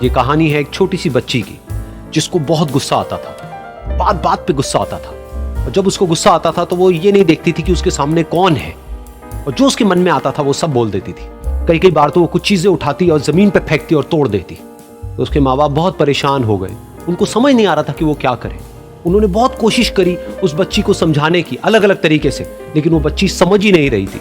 ये कहानी है एक छोटी सी बच्ची की जिसको बहुत गुस्सा आता था, बात बात पे गुस्सा आता था। और जब उसको गुस्सा आता था तो वो ये नहीं देखती थी कि उसके सामने कौन है, और जो उसके मन में आता था वो सब बोल देती थी। कई कई बार तो वो कुछ चीजें उठाती और जमीन पे फेंकती और तोड़ देती। तो उसके माँ बाप बहुत परेशान हो गए, उनको समझ नहीं आ रहा था कि वो क्या करें। उन्होंने बहुत कोशिश करी उस बच्ची को समझाने की अलग अलग तरीके से, लेकिन वो बच्ची समझ ही नहीं रही थी।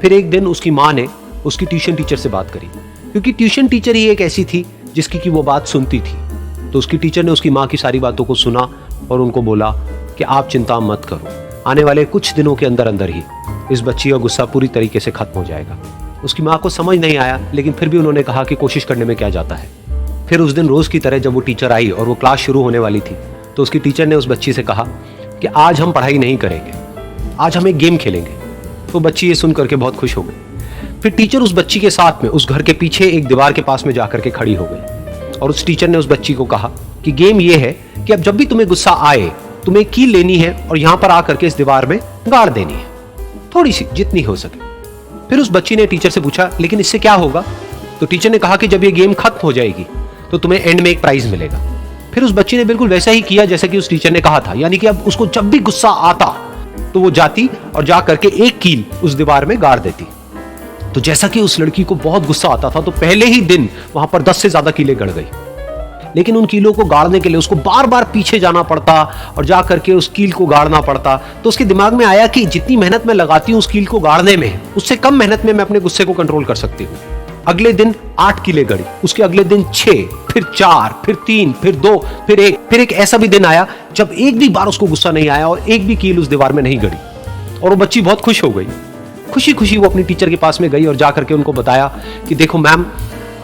फिर एक दिन उसकी माँ ने उसकी ट्यूशन टीचर से बात करी, क्योंकि ट्यूशन टीचर ही एक ऐसी थी जिसकी कि वो बात सुनती थी। तो उसकी टीचर ने उसकी माँ की सारी बातों को सुना और उनको बोला कि आप चिंता मत करो, आने वाले कुछ दिनों के अंदर अंदर ही इस बच्ची का गुस्सा पूरी तरीके से खत्म हो जाएगा। उसकी माँ को समझ नहीं आया, लेकिन फिर भी उन्होंने कहा कि कोशिश करने में क्या जाता है। फिर उस दिन रोज की तरह जब वो टीचर आई और वो क्लास शुरू होने वाली थी, तो उसकी टीचर ने उस बच्ची से कहा कि आज हम पढ़ाई नहीं करेंगे, आज हम एक गेम खेलेंगे। तो बच्ची ये सुन करके बहुत खुश हो गई। फिर टीचर उस बच्ची के साथ में उस घर के पीछे एक दीवार के पास में जाकर के खड़ी हो गई, और उस टीचर ने उस बच्ची को कहा कि गेम ये है कि अब जब भी तुम्हें गुस्सा आए, तुम्हें एक कील लेनी है और यहां पर आकर के इस दीवार में गाड़ देनी है, थोड़ी सी, जितनी हो सके। फिर उस बच्ची ने टीचर से पूछा, लेकिन इससे क्या होगा? तो टीचर ने कहा कि जब ये गेम खत्म हो जाएगी तो तुम्हें एंड में एक प्राइज मिलेगा। फिर उस बच्ची ने बिल्कुल वैसा ही किया जैसा कि उस टीचर ने कहा था, यानी कि अब उसको जब भी गुस्सा आता तो वो जाती और जा करके एक कील उस दीवार में गाड़ देती। तो जैसा कि उस लड़की को बहुत गुस्सा आता था, तो पहले ही दिन वहां पर 10 से ज्यादा कीलें गड़ गई। लेकिन उन कीलों को गाड़ने के लिए उसको बार बार पीछे जाना पड़ता और जा करके उस कील को गाड़ना पड़ता। तो उसके दिमाग में आया कि जितनी मेहनत मैं लगाती हूं उस कील को गाड़ने में, उससे कम मेहनत में मैं अपने गुस्से को कंट्रोल कर सकती हूँ। अगले दिन 8 कीलें गड़ी, उसके अगले दिन 6, फिर 4, फिर 3, फिर 2, फिर 1। फिर एक ऐसा भी दिन आया जब एक भी बार उसको गुस्सा नहीं आया और एक भी कील उस दीवार में नहीं गड़ी, और वो बच्ची बहुत खुश हो गई। खुशी खुशी वो अपनी टीचर के पास में गई और जाकर के उनको बताया कि देखो मैम,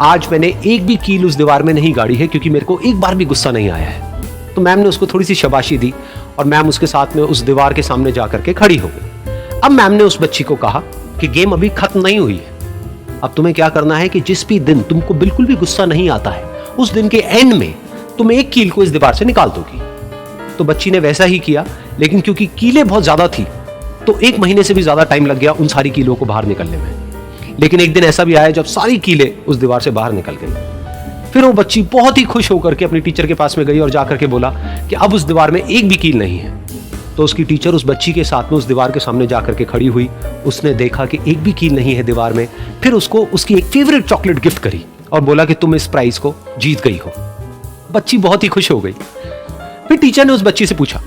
आज मैंने एक भी कील उस दीवार में नहीं गाड़ी है, क्योंकि मेरे को एक बार भी गुस्सा नहीं आया है। तो मैम ने उसको थोड़ी सी शाबाशी दी और मैम उसके साथ में उस दीवार के सामने जाकर के खड़ी हो गई। अब मैम ने उस बच्ची को कहा कि गेम अभी खत्म नहीं हुई है, अब तुम्हें क्या करना है कि जिस भी दिन तुमको बिल्कुल भी गुस्सा नहीं आता है, उस दिन के एंड में तुम एक कील को इस दीवार से निकाल दोगी। तो बच्ची ने वैसा ही किया, लेकिन क्योंकि कीलें बहुत ज्यादा थी तो 1 महीने से भी ज्यादा टाइम लग गया उन सारी कीलों को बाहर निकलने में। लेकिन एक दिन ऐसा भी आया जब सारी कीलें उस दीवार से बाहर निकल गई। फिर वो बच्ची बहुत ही खुश होकर के अपनी टीचर के पास में गई और जाकर के बोला कि अब उस दीवार में एक भी कील नहीं है। तो उसकी टीचर उस बच्ची के साथ में उस दीवार के सामने जाकर के खड़ी हुई, उसने देखा कि एक भी कील नहीं है दीवार में। फिर उसको उसकी एक फेवरेट चॉकलेट गिफ्ट करी और बोला कि तुम इस प्राइज को जीत गई हो। बच्ची बहुत ही खुश हो गई। फिर टीचर ने उस बच्ची से पूछा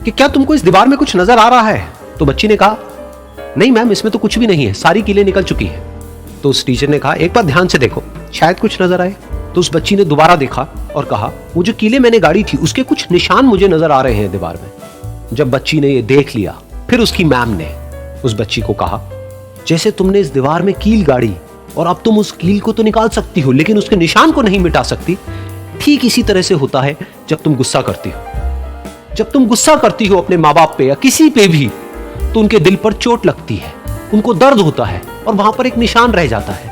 कि क्या तुमको इस दीवार में कुछ नजर आ रहा है? तो बच्ची ने कहा, नहीं मैम, इसमें तो कुछ भी नहीं है, सारी कीलें निकल चुकी हैं। तो उस टीचर ने कहा, एक बार ध्यान से देखो, शायद कुछ नजर आए। तो उस बच्ची ने दोबारा देखा और कहा, वो जो कीलें मैंने गाड़ी थी उसके कुछ निशान मुझे नजर आ रहे हैं दीवार में। जब बच्ची ने ये देख लिया, फिर उसकी मैम ने उस बच्ची को कहा, जैसे तुमने इस दीवार में कील गाड़ी और अब तुम उस कील को तो निकाल सकती हो, लेकिन उसके निशान को नहीं मिटा सकती, ठीक इसी तरह से होता है जब तुम गुस्सा करती हो। जब तुम गुस्सा करती हो अपने माँ बाप पे या किसी पे भी, तो उनके दिल पर चोट लगती है, उनको दर्द होता है और वहां पर एक निशान रह जाता है।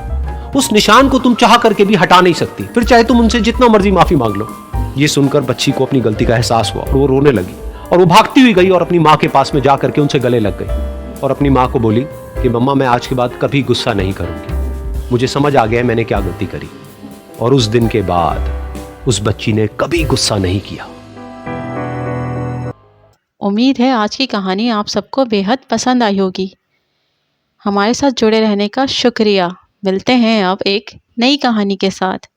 उस निशान को तुम चाह करके भी हटा नहीं सकती, फिर चाहे तुम उनसे जितना मर्जी माफी मांग लो। ये सुनकर बच्ची को अपनी गलती का एहसास हुआ और वो रोने लगी, और वो भागती हुई गई और अपनी माँ के पास में जाकर के उनसे गले लग गई और अपनी माँ को बोली कि मम्मा, मैं आज के बाद कभी गुस्सा नहीं करूंगी, मुझे समझ आ गया मैंने क्या गलती करी। और उस दिन के बाद उस बच्ची ने कभी गुस्सा नहीं किया। उम्मीद है आज की कहानी आप सबको बेहद पसंद आई होगी। हमारे साथ जुड़े रहने का शुक्रिया। मिलते हैं अब एक नई कहानी के साथ।